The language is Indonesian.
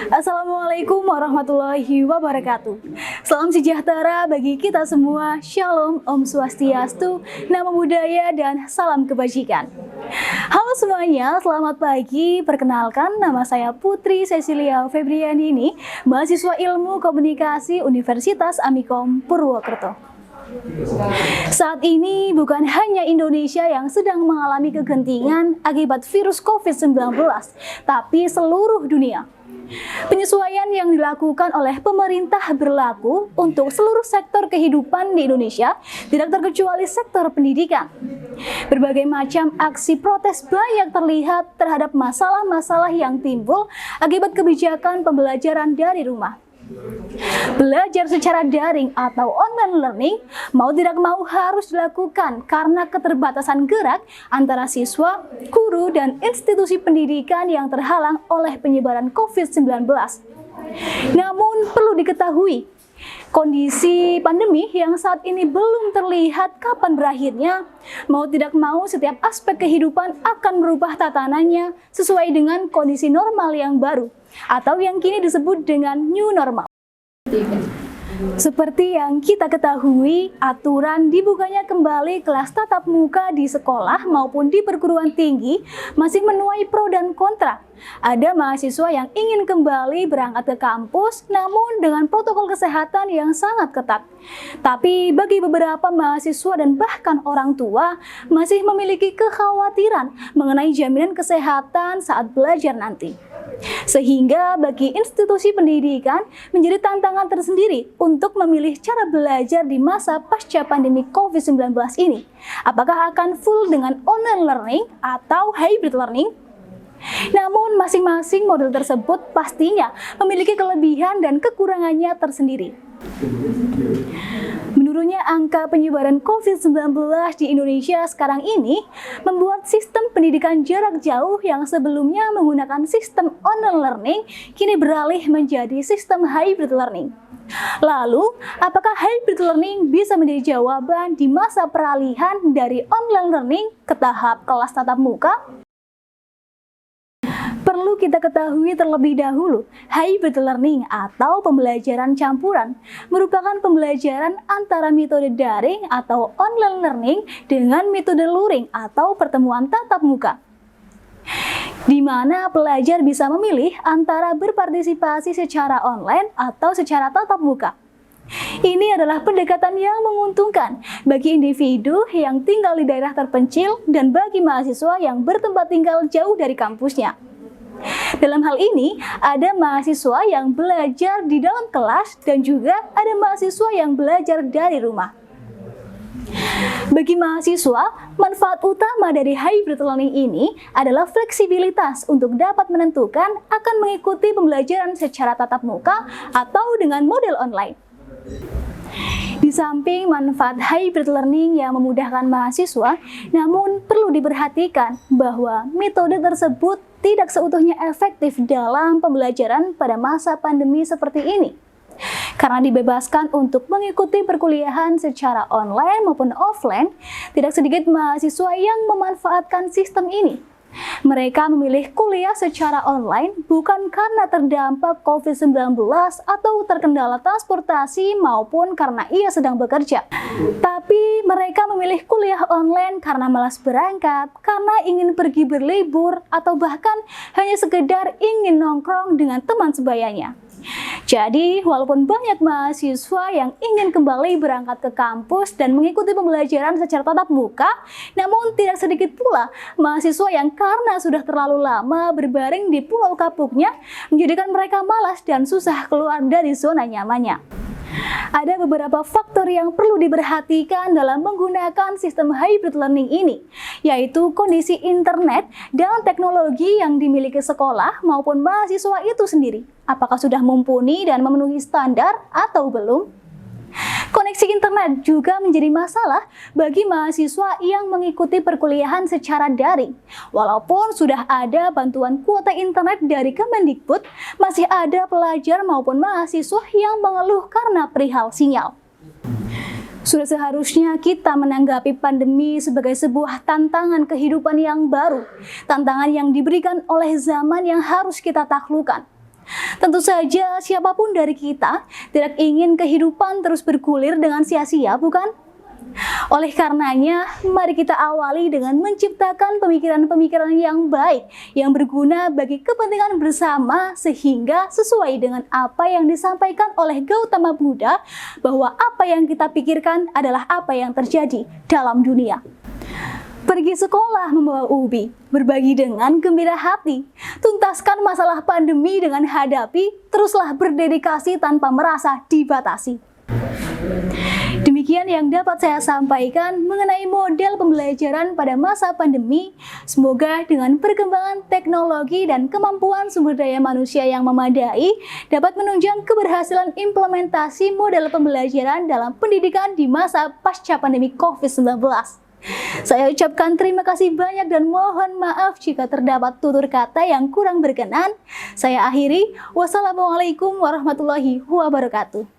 Assalamualaikum warahmatullahi wabarakatuh. Salam sejahtera bagi kita semua. Shalom, Om Swastiastu, Namo Buddhaya, dan salam kebajikan. Halo semuanya, selamat pagi. Perkenalkan, nama saya Putri Cecilia Febrianini, mahasiswa Ilmu Komunikasi Universitas Amikom Purwokerto. Saat ini bukan hanya Indonesia yang sedang mengalami kegentingan akibat virus COVID-19, tapi seluruh dunia. Penyesuaian yang dilakukan oleh pemerintah berlaku untuk seluruh sektor kehidupan di Indonesia, tidak terkecuali sektor pendidikan. Berbagai macam aksi protes banyak terlihat terhadap masalah-masalah yang timbul akibat kebijakan pembelajaran dari rumah. Belajar secara daring atau online learning mau tidak mau harus dilakukan karena keterbatasan gerak antara siswa, guru, dan institusi pendidikan yang terhalang oleh penyebaran COVID-19. Namun perlu diketahui, kondisi pandemi yang saat ini belum terlihat kapan berakhirnya, mau tidak mau setiap aspek kehidupan akan merubah tatanannya sesuai dengan kondisi normal yang baru, atau yang kini disebut dengan new normal. Seperti yang kita ketahui, aturan dibukanya kembali kelas tatap muka di sekolah maupun di perguruan tinggi masih menuai pro dan kontra. Ada mahasiswa yang ingin kembali berangkat ke kampus, namun dengan protokol kesehatan yang sangat ketat. Tapi bagi beberapa mahasiswa dan bahkan orang tua masih memiliki kekhawatiran mengenai jaminan kesehatan saat belajar nanti. Sehingga bagi institusi pendidikan menjadi tantangan tersendiri untuk memilih cara belajar di masa pasca pandemi COVID-19 ini. Apakah akan full dengan online learning atau hybrid learning? Namun masing-masing model tersebut pastinya memiliki kelebihan dan kekurangannya tersendiri. Menurunnya angka penyebaran COVID-19 di Indonesia sekarang ini membuat sistem pendidikan jarak jauh yang sebelumnya menggunakan sistem online learning kini beralih menjadi sistem hybrid learning. Lalu, apakah hybrid learning bisa menjadi jawaban di masa peralihan dari online learning ke tahap kelas tatap muka? Perlu kita ketahui terlebih dahulu, hybrid learning atau pembelajaran campuran merupakan pembelajaran antara metode daring atau online learning dengan metode luring atau pertemuan tatap muka, di mana pelajar bisa memilih antara berpartisipasi secara online atau secara tatap muka. Ini adalah pendekatan yang menguntungkan bagi individu yang tinggal di daerah terpencil dan bagi mahasiswa yang bertempat tinggal jauh dari kampusnya. Dalam hal ini, ada mahasiswa yang belajar di dalam kelas dan juga ada mahasiswa yang belajar dari rumah. Bagi mahasiswa, manfaat utama dari hybrid learning ini adalah fleksibilitas untuk dapat menentukan akan mengikuti pembelajaran secara tatap muka atau dengan model online. Di samping manfaat hybrid learning yang memudahkan mahasiswa, namun perlu diperhatikan bahwa metode tersebut tidak seutuhnya efektif dalam pembelajaran pada masa pandemi seperti ini. Karena dibebaskan untuk mengikuti perkuliahan secara online maupun offline, tidak sedikit mahasiswa yang memanfaatkan sistem ini. Mereka memilih kuliah secara online bukan karena terdampak COVID-19 atau terkendala transportasi maupun karena ia sedang bekerja. Tapi mereka memilih kuliah online karena malas berangkat, karena ingin pergi berlibur, atau bahkan hanya sekedar ingin nongkrong dengan teman sebayanya. Jadi, walaupun banyak mahasiswa yang ingin kembali berangkat ke kampus dan mengikuti pembelajaran secara tatap muka, namun tidak sedikit pula mahasiswa yang karena sudah terlalu lama berbaring di pulau kapuknya, menjadikan mereka malas dan susah keluar dari zona nyamannya. Ada beberapa faktor yang perlu diperhatikan dalam menggunakan sistem hybrid learning ini, yaitu kondisi internet dan teknologi yang dimiliki sekolah maupun mahasiswa itu sendiri. Apakah sudah mumpuni dan memenuhi standar atau belum? Koneksi internet juga menjadi masalah bagi mahasiswa yang mengikuti perkuliahan secara daring. Walaupun sudah ada bantuan kuota internet dari Kemendikbud, masih ada pelajar maupun mahasiswa yang mengeluh karena perihal sinyal. Sudah seharusnya kita menanggapi pandemi sebagai sebuah tantangan kehidupan yang baru, tantangan yang diberikan oleh zaman yang harus kita taklukkan. Tentu saja siapapun dari kita tidak ingin kehidupan terus bergulir dengan sia-sia, bukan? Oleh karenanya, mari kita awali dengan menciptakan pemikiran-pemikiran yang baik, yang berguna bagi kepentingan bersama, sehingga sesuai dengan apa yang disampaikan oleh Gautama Buddha, bahwa apa yang kita pikirkan adalah apa yang terjadi dalam dunia. Pergi sekolah membawa ubi, berbagi dengan gembira hati, tuntaskan masalah pandemi dengan hadapi, teruslah berdedikasi tanpa merasa dibatasi. Demikian yang dapat saya sampaikan mengenai model pembelajaran pada masa pandemi. Semoga dengan perkembangan teknologi dan kemampuan sumber daya manusia yang memadai dapat menunjang keberhasilan implementasi model pembelajaran dalam pendidikan di masa pasca pandemi COVID-19. Saya ucapkan terima kasih banyak dan mohon maaf jika terdapat tutur kata yang kurang berkenan. Saya akhiri. Wassalamualaikum warahmatullahi wabarakatuh.